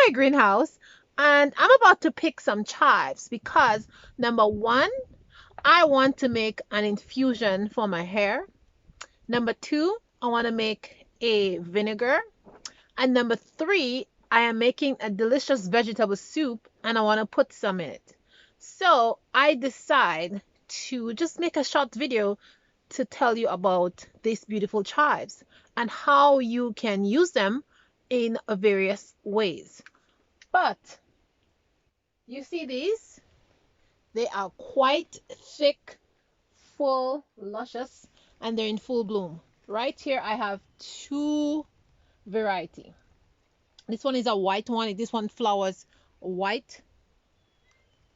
my greenhouse and I'm about to pick some chives because number one, I want to make an infusion for my hair. Number two, I want to make a vinegar. And number three, I am making a delicious vegetable soup and I want to put some in it. So I decide to just make a short video to tell you about these beautiful chives and how you can use them in various ways. But you see these? They are quite thick, full, luscious, and they're in full bloom. Right here, I have two variety. This one is a white one. This one flowers white,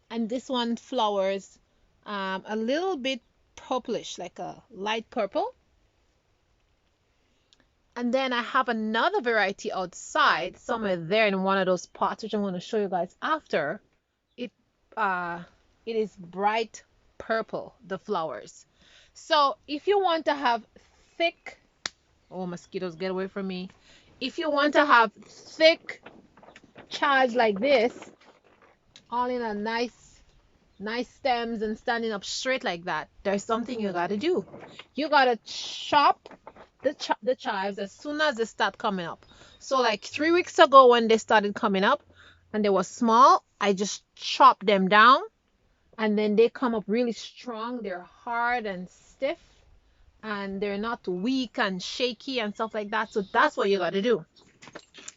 and this one flowers a little bit purplish, like a light purple. And then I have another variety outside, somewhere there in one of those pots, which I'm going to show you guys after. It uh it is bright purple, the flowers. So if you want to have thick, oh mosquitoes get away from me. If you want to have thick chives like this, all in a nice stems and standing up straight like that, there's something you gotta do. You gotta chop the chives as soon as they start coming up. So like 3 weeks ago when they started coming up and they were small, I just chopped them down and then they come up really strong. They're hard and stiff and they're not weak and shaky and stuff like that. So that's what you gotta do.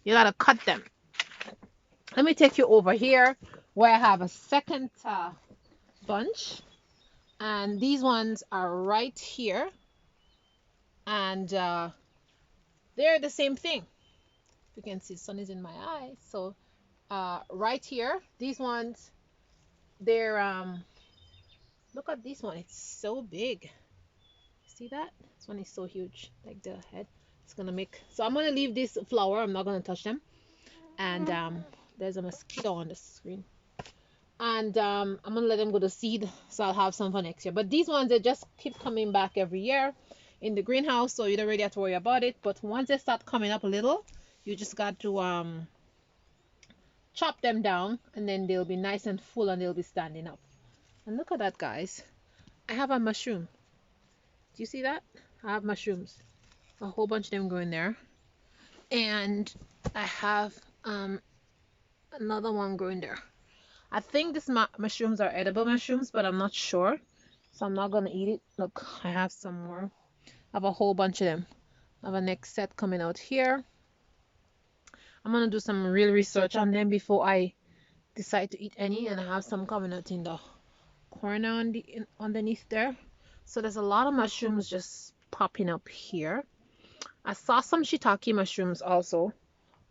You gotta cut them. Let me take you over here where I have a second bunch, and these ones are right here, and they're the same thing. You can see the sun is in my eye. So right here, these ones, they're look at this one, it's so big. See that? This one is so huge, like the head. It's gonna make, so I'm gonna leave this flower, I'm not gonna touch them. And there's a mosquito on the screen. And I'm gonna let them go to seed, so I'll have some for next year. But these ones, they just keep coming back every year in the greenhouse, so you don't really have to worry about it. But once they start coming up a little, you just got to chop them down, and then they'll be nice and full and they'll be standing up. And look at that, guys. I have a mushroom. Do you see that? I have mushrooms, a whole bunch of them going there. And I have another one growing there. I think these mushrooms are edible mushrooms, but I'm not sure. So I'm not going to eat it. Look, I have some more. I have a whole bunch of them. I have a next set coming out here. I'm going to do some real research on them before I decide to eat any. And I have some coming out in the corner underneath there. So there's a lot of mushrooms just popping up here. I saw some shiitake mushrooms also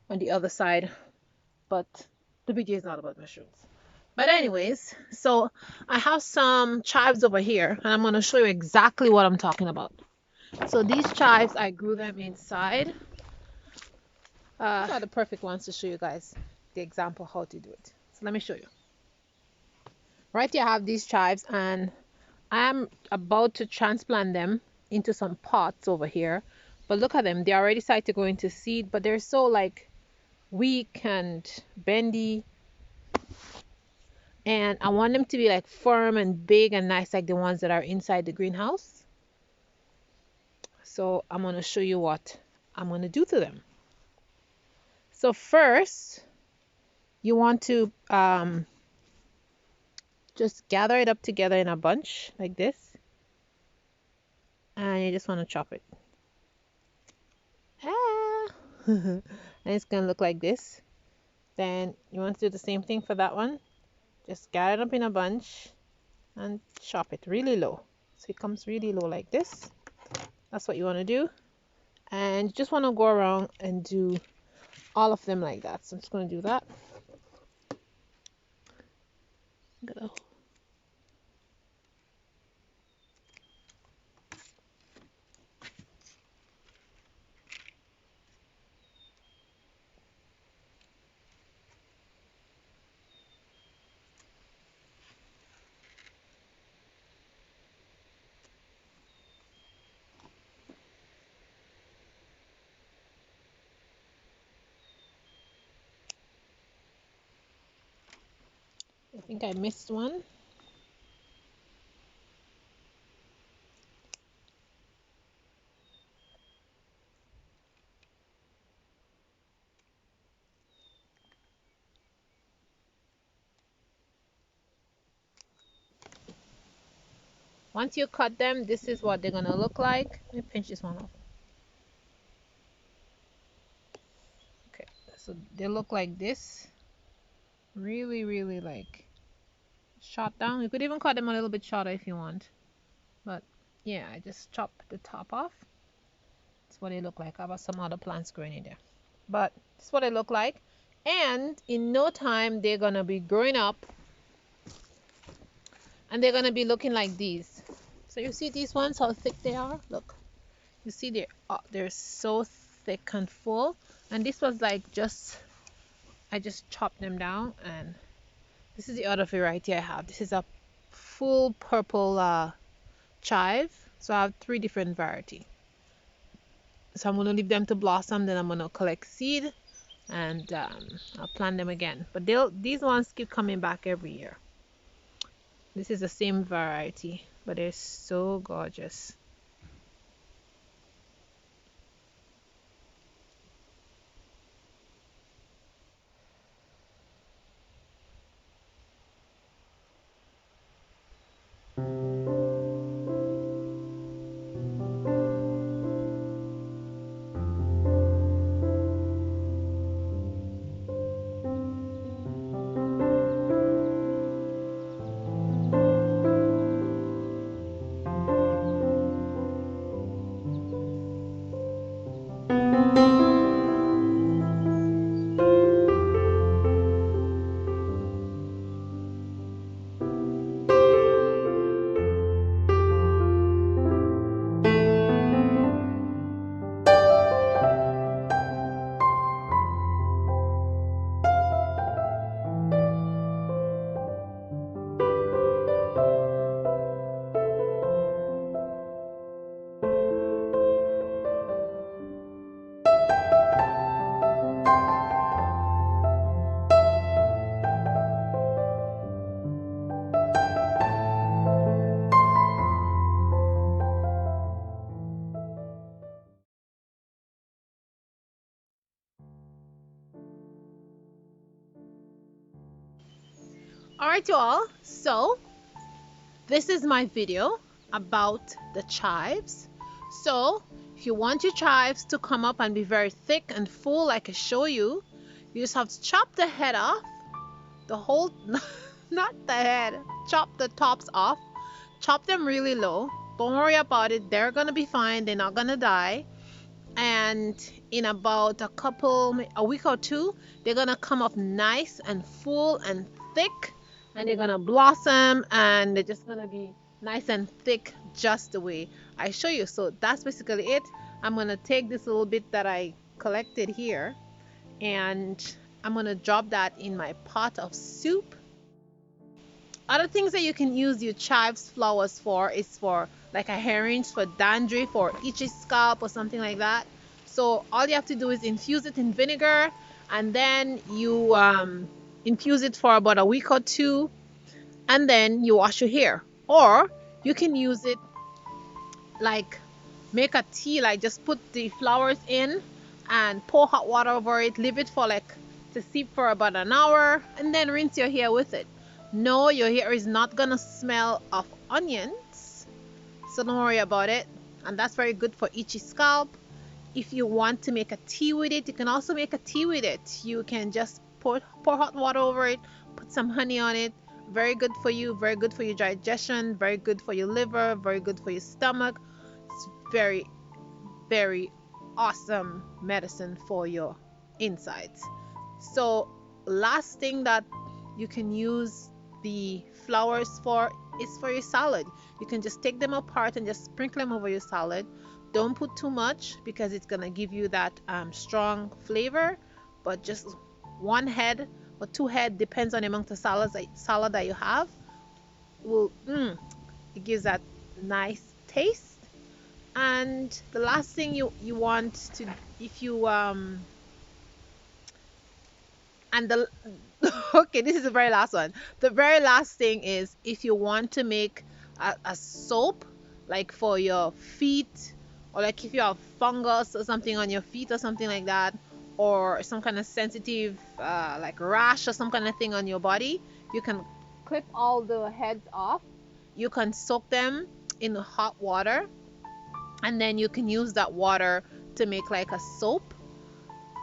on the other side, but the video is not about mushrooms. But anyways, so I have some chives over here, and I'm going to show you exactly what I'm talking about. So these chives, I grew them inside. These are the perfect ones to show you guys the example how to do it. So let me show you. Right here I have these chives, and I'm about to transplant them into some pots over here. But look at them. They already started to go into seed, but they're so like weak and bendy. And I want them to be like firm and big and nice like the ones that are inside the greenhouse. So I'm going to show you what I'm going to do to them. So first, you want to just gather it up together in a bunch like this. And you just want to chop it. Ah. And it's going to look like this. Then you want to do the same thing for that one. Just gather it up in a bunch and chop it really low. So it comes really low like this. That's what you want to do. And you just want to go around and do all of them like that. So I'm just going to do that. Go. I think I missed one. Once you cut them, this is what they're gonna look like. Let me pinch this one off. Okay, so they look like this. Really, really like short down. You could even cut them a little bit shorter if you want. But yeah, I just chopped the top off. That's what they look like. I have some other plants growing in there. But this is what they look like. And in no time, they're gonna be growing up and they're gonna be looking like these. So you see these ones, how thick they are? Look, you see they're so thick and full. And this was like I just chopped them down. And this is the other variety I have. This is a full purple chive. So I have 3 different variety. So I'm gonna leave them to blossom. Then I'm gonna collect seed and I'll plant them again. But these ones keep coming back every year. This is the same variety, but they're so gorgeous. Alright you all, so this is my video about the chives. So if you want your chives to come up and be very thick and full like I show you, you just have to chop the head off, the whole, not the head, chop the tops off, chop them really low. Don't worry about it, they're gonna be fine, they're not gonna die. And in about a week or 2, they're gonna come up nice and full and thick, and they're gonna blossom and they're just gonna be nice and thick just the way I show you. So that's basically it. I'm gonna take this little bit that I collected here and I'm gonna drop that in my pot of soup. Other things that you can use your chives flowers for is for like a herrings for dandruff or itchy scalp or something like that. So all you have to do is infuse it in vinegar and then you infuse it for about a week or 2 and then you wash your hair. Or you can use it like make a tea, like just put the flowers in and pour hot water over it, leave it for like to steep for about an hour and then rinse your hair with it. No, your hair is not gonna smell of onions, so don't worry about it. And that's very good for itchy scalp. If you want to make a tea with it, you can also make a tea with it. You can just pour hot water over it, put some honey on it. Very good for you, very good for your digestion, very good for your liver, very good for your stomach. It's very, very awesome medicine for your insides. So last thing that you can use the flowers for is for your salad. You can just take them apart and just sprinkle them over your salad. Don't put too much because it's gonna give you that strong flavor, but just 1 head or 2 head, depends on the amount of salad that you have, will it gives that nice taste. And the last thing you want to, if you And the okay, this is the very last one. The very last thing is if you want to make a soap, like for your feet, or like if you have fungus or something on your feet or something like that, or some kind of sensitive like rash or some kind of thing on your body, you can clip all the heads off. You can soak them in hot water, and then you can use that water to make like a soap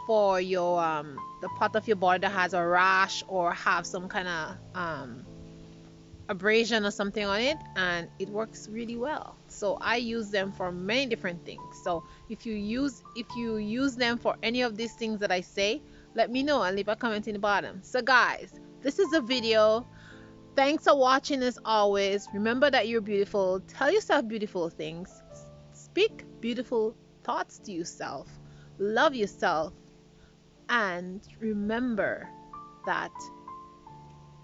for your the part of your body that has a rash or have some kind of abrasion or something on it, and it works really well. So I use them for many different things. So if you use them for any of these things that I say, let me know and leave a comment in the bottom. So guys, this is a video. Thanks for watching. As always, remember that you're beautiful. Tell yourself beautiful things. Speak beautiful thoughts to yourself. Love yourself. And remember that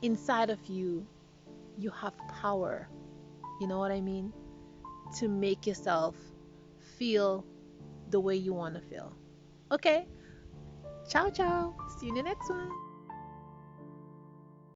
inside of you, you have power. You know what I mean? To make yourself feel the way you want to feel. Okay? Ciao, ciao. See you in the next one.